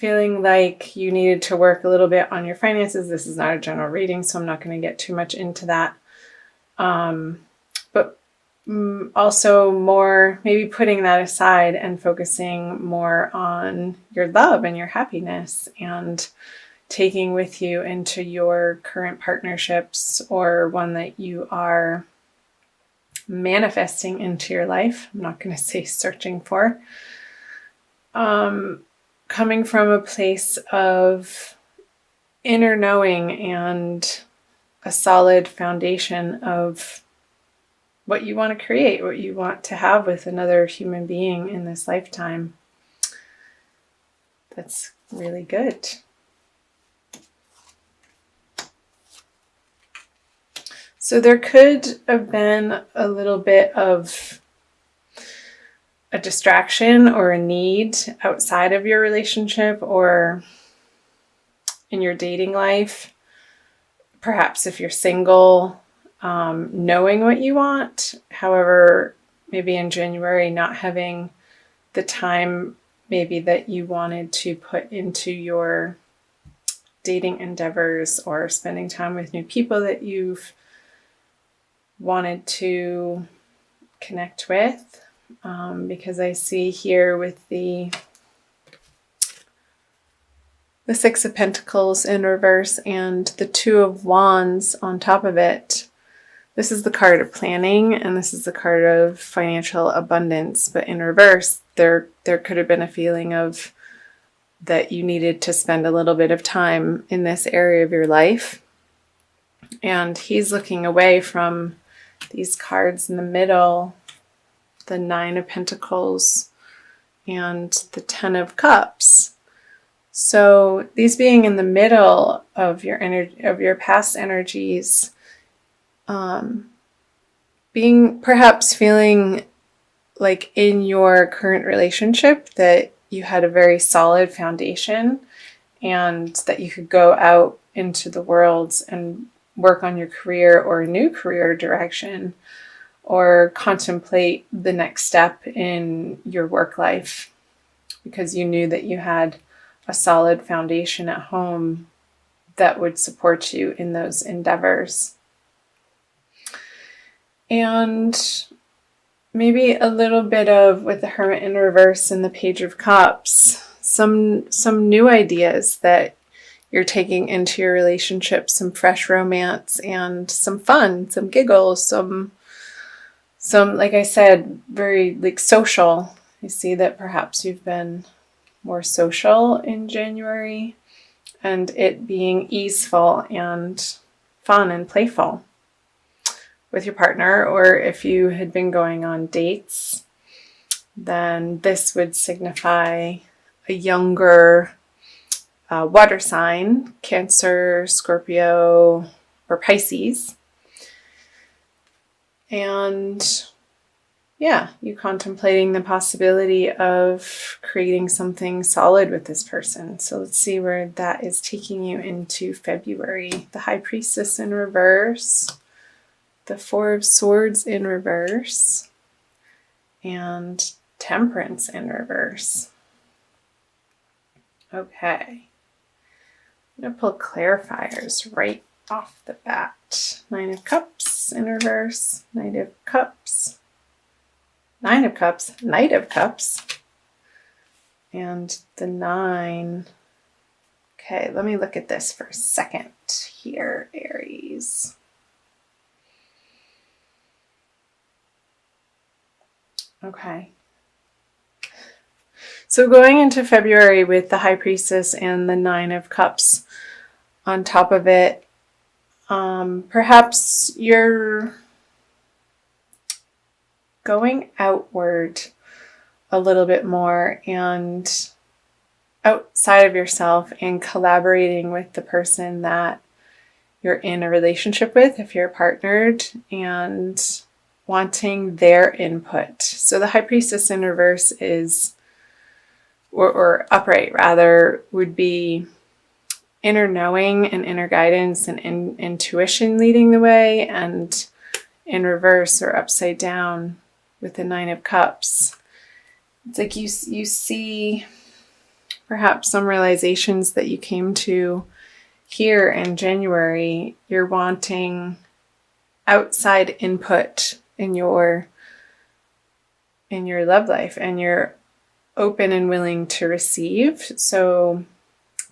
feeling like you needed to work a little bit on your finances. This is not a general reading, so I'm not going to get too much into that. But also more maybe putting that aside and focusing more on your love and your happiness, and taking with you into your current partnerships or one that you are manifesting into your life. I'm not going to say searching for. Coming from a place of inner knowing and a solid foundation of what you want to create, what you want to have with another human being in this lifetime. That's really good. So there could have been a little bit of a distraction or a need outside of your relationship or in your dating life. Perhaps if you're single, knowing what you want. However, maybe in January, not having the time maybe that you wanted to put into your dating endeavors or spending time with new people that you've wanted to connect with. Because I see here with the Six of Pentacles in reverse and the Two of Wands on top of it. This is the card of planning, and this is the card of financial abundance. But in reverse, there could have been a feeling of that you needed to spend a little bit of time in this area of your life. And he's looking away from these cards in the middle, the Nine of Pentacles and the Ten of Cups. So these being in the middle of your energy, of your past energies, being perhaps feeling like in your current relationship that you had a very solid foundation and that you could go out into the world and work on your career or a new career direction, or contemplate the next step in your work life because you knew that you had a solid foundation at home that would support you in those endeavors. And maybe a little bit of, with the Hermit in reverse and the Page of Cups, some new ideas that you're taking into your relationship, some fresh romance and some fun, some giggles, some, like I said, very like social. I see that perhaps you've been more social in January, and it being easeful and fun and playful with your partner. Or if you had been going on dates, then this would signify a younger water sign, Cancer, Scorpio, or Pisces. And yeah, you contemplating the possibility of creating something solid with this person. So let's see where that is taking you into February. The High Priestess in reverse, the Four of Swords in reverse, and Temperance in reverse. Okay. I'm going to pull clarifiers right off the bat. Nine of Cups in reverse, Knight of Cups, Nine of Cups, Knight of Cups, and the Nine. Okay, let me look at this for a second here, Aries. Okay. So going into February with the High Priestess and the Nine of Cups on top of it, perhaps you're going outward a little bit more and outside of yourself and collaborating with the person that you're in a relationship with, if you're partnered, and wanting their input. So the High Priestess in reverse is, or upright rather, would be inner knowing and inner guidance and intuition leading the way, and in reverse or upside down with the Nine of Cups, it's like you see perhaps some realizations that you came to here in January. You're wanting outside input in your love life, and you're open and willing to receive. So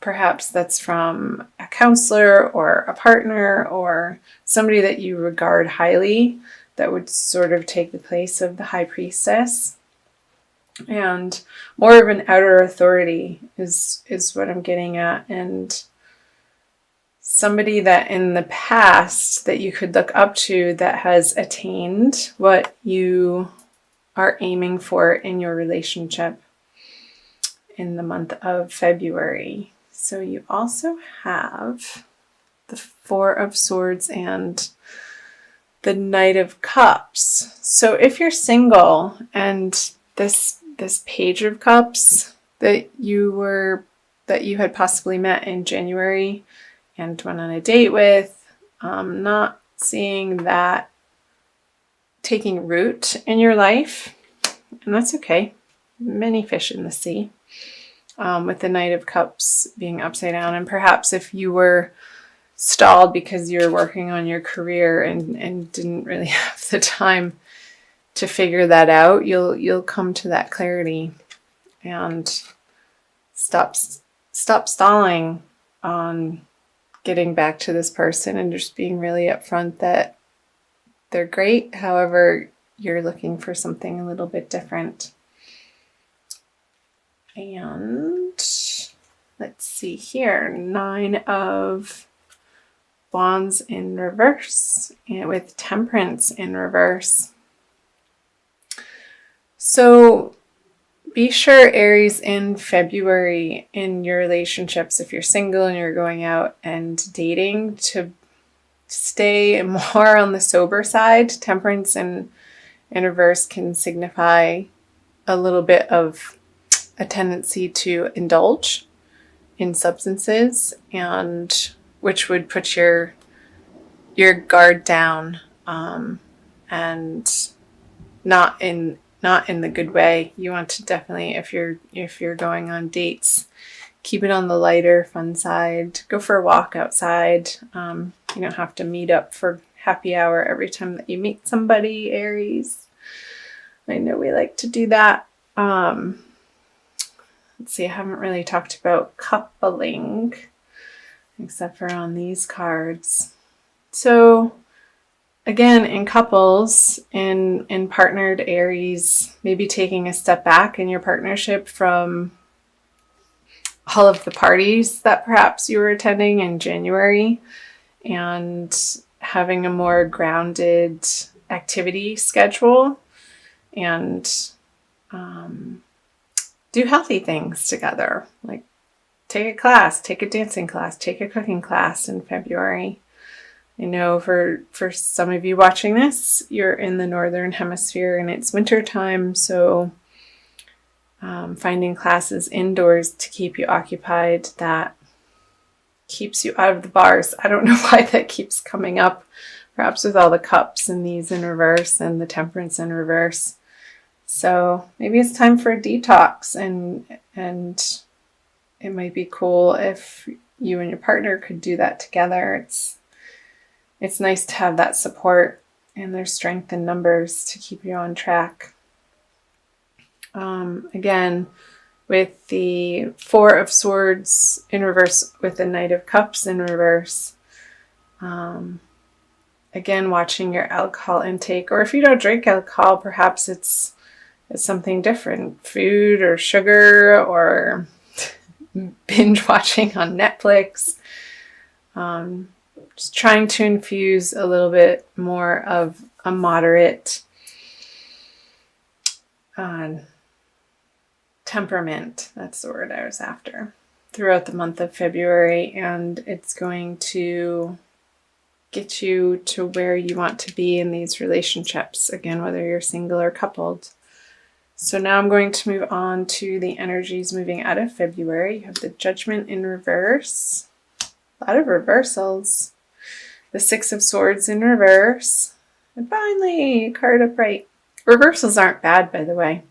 perhaps that's from a counselor or a partner or somebody that you regard highly, that would sort of take the place of the high priestess. And more of an outer authority is what I'm getting at. And somebody that in the past that you could look up to that has attained what you are aiming for in your relationship in the month of February. So you also have the Four of Swords and the Knight of Cups. So if you're single and this Page of Cups that you had possibly met in January and went on a date with, not seeing that taking root in your life, and that's okay. Many fish in the sea. With the Knight of Cups being upside down, and perhaps if you were stalled because you're working on your career and didn't really have the time to figure that out, you'll come to that clarity and stop stalling on getting back to this person and just being really upfront that they're great. However, you're looking for something a little bit different. And let's see here, 9 of Wands in reverse, and with Temperance in reverse. So be sure, Aries, in February in your relationships, if you're single and you're going out and dating, to stay more on the sober side. Temperance in reverse can signify a little bit of a tendency to indulge in substances, and which would put your guard down, and not in the good way. You want to definitely, if you're going on dates, keep it on the lighter, fun side. Go for a walk outside. You don't have to meet up for happy hour every time that you meet somebody, Aries. I know we like to do that. Let's see, I haven't really talked about coupling except for on these cards. So again, in couples, in partnered Aries, maybe taking a step back in your partnership from all of the parties that perhaps you were attending in January, and having a more grounded activity schedule, and do healthy things together, like take a class, take a dancing class, take a cooking class in February. I know for some of you watching this, you're in the Northern Hemisphere and it's winter time, so finding classes indoors to keep you occupied, that keeps you out of the bars. I don't know why that keeps coming up, perhaps with all the cups and these in reverse and the Temperance in reverse. So maybe it's time for a detox, and it might be cool if you and your partner could do that together. It's nice to have that support, and there's strength in numbers to keep you on track. Again, with the Four of Swords in reverse, with the Knight of Cups in reverse. Again, watching your alcohol intake, or if you don't drink alcohol, perhaps it's something different, food or sugar or binge watching on Netflix. Just trying to infuse a little bit more of a moderate temperament, that's the word I was after, throughout the month of February, and it's going to get you to where you want to be in these relationships, again, whether you're single or coupled. So now I'm going to move on to the energies moving out of February. You have the Judgment in reverse. A lot of reversals. The Six of Swords in reverse. And finally, a card upright. Reversals aren't bad, by the way.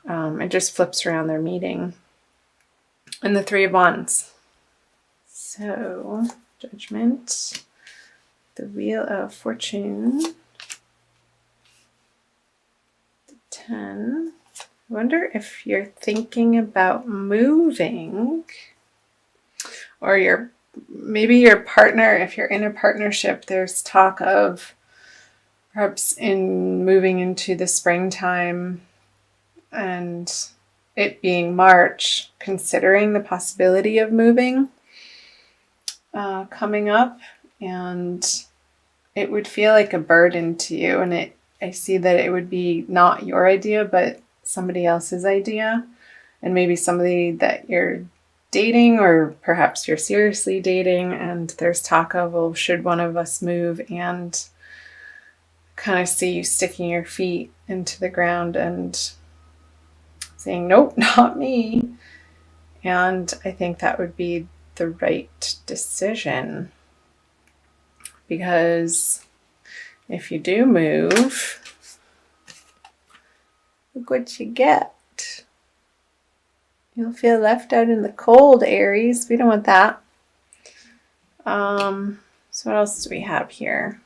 It just flips around their meaning. and the Three of Wands. So, Judgment, the Wheel of Fortune, the 10. I wonder if you're thinking about moving, or maybe your partner, if you're in a partnership, there's talk of perhaps in moving into the springtime and it being March, considering the possibility of moving coming up, and it would feel like a burden to you, and I see that it would be not your idea but somebody else's idea, and maybe somebody that you're dating, or perhaps you're seriously dating, and there's talk of, well, should one of us move, and kind of see you sticking your feet into the ground and saying, nope, not me. And I think that would be the right decision, because if you do move, look what you get. You'll feel left out in the cold, Aries. We don't want that. So what else do we have here?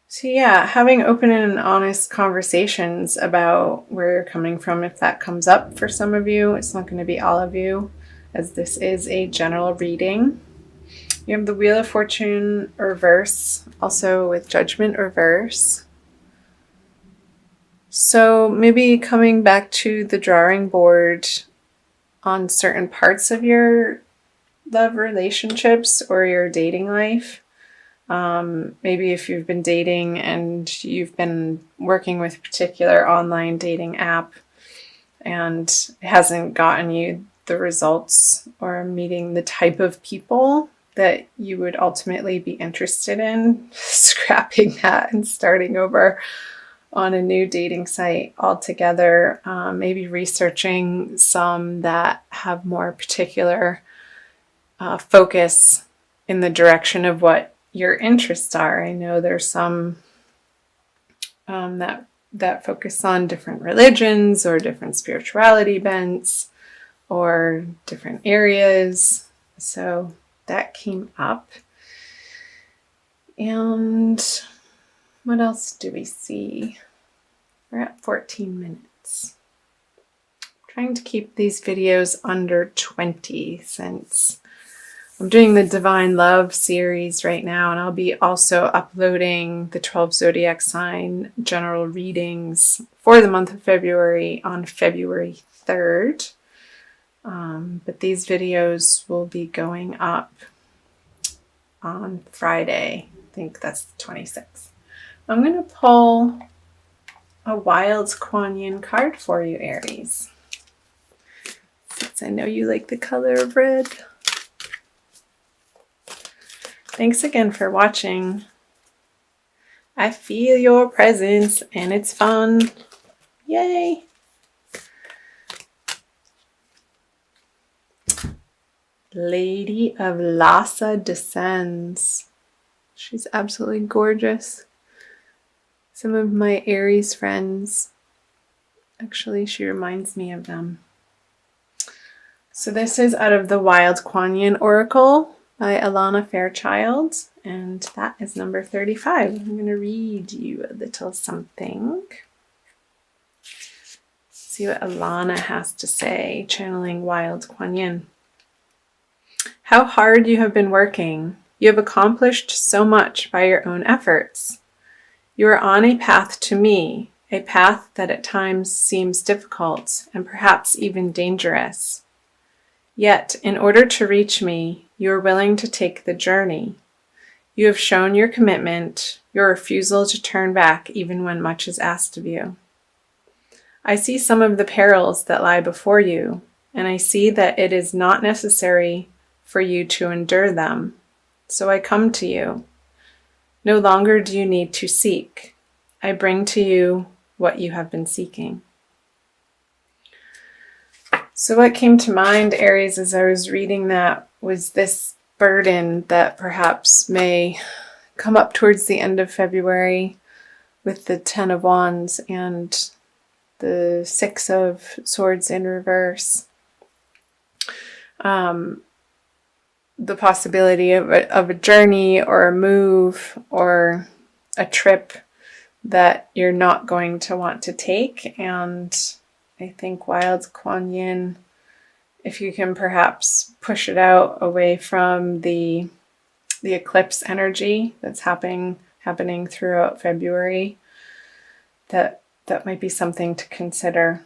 So yeah, having open and honest conversations about where you're coming from, if that comes up for some of you. It's not going to be all of you, as this is a general reading. You have the Wheel of Fortune reverse, also with Judgment reverse. So maybe coming back to the drawing board on certain parts of your love relationships or your dating life. Maybe if you've been dating and you've been working with a particular online dating app and it hasn't gotten you the results or meeting the type of people that you would ultimately be interested in, scrapping that and starting over on a new dating site altogether. Maybe researching some that have more particular focus in the direction of what your interests are. I know there's some that focus on different religions or different spirituality bents or different areas. So that came up. And what else do we see? We're at 14 minutes. I'm trying to keep these videos under 20 since I'm doing the Divine Love series right now, and I'll be also uploading the 12 zodiac sign general readings for the month of February on February 3rd. But these videos will be going up on Friday. I think that's the 26th. I'm going to pull a Wild Kuan Yin card for you, Aries, since I know you like the color of red. Thanks again for watching. I feel your presence and it's fun. Yay! Lady of Lhasa descends. She's absolutely gorgeous. Some of my Aries friends, actually, she reminds me of them. So this is out of the Wild Kuan Yin Oracle by Alana Fairchild, and that is number 35. I'm going to read you a little something. See what Alana has to say, channeling Wild Kuan Yin. How hard you have been working. You have accomplished so much by your own efforts. You are on a path to me, a path that at times seems difficult and perhaps even dangerous. Yet, in order to reach me, you are willing to take the journey. You have shown your commitment, your refusal to turn back even when much is asked of you. I see some of the perils that lie before you, and I see that it is not necessary for you to endure them. So I come to you. No longer do you need to seek. I bring to you what you have been seeking. So what came to mind, Aries, as I was reading that was this burden that perhaps may come up towards the end of February with the 10 of Wands and the 6 of Swords in reverse. the possibility of a journey or a move or a trip that you're not going to want to take. And I think Wild Kuan Yin, if you can perhaps push it out away from the eclipse energy that's happening throughout February, that might be something to consider.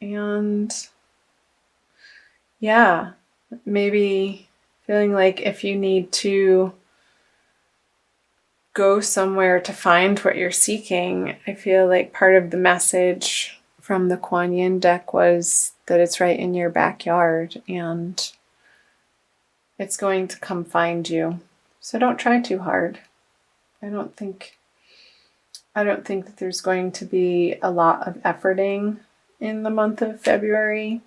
And yeah, maybe feeling like if you need to go somewhere to find what you're seeking, I feel like part of the message from the Kuan Yin deck was that it's right in your backyard and it's going to come find you. So don't try too hard. I don't think that there's going to be a lot of efforting in the month of February.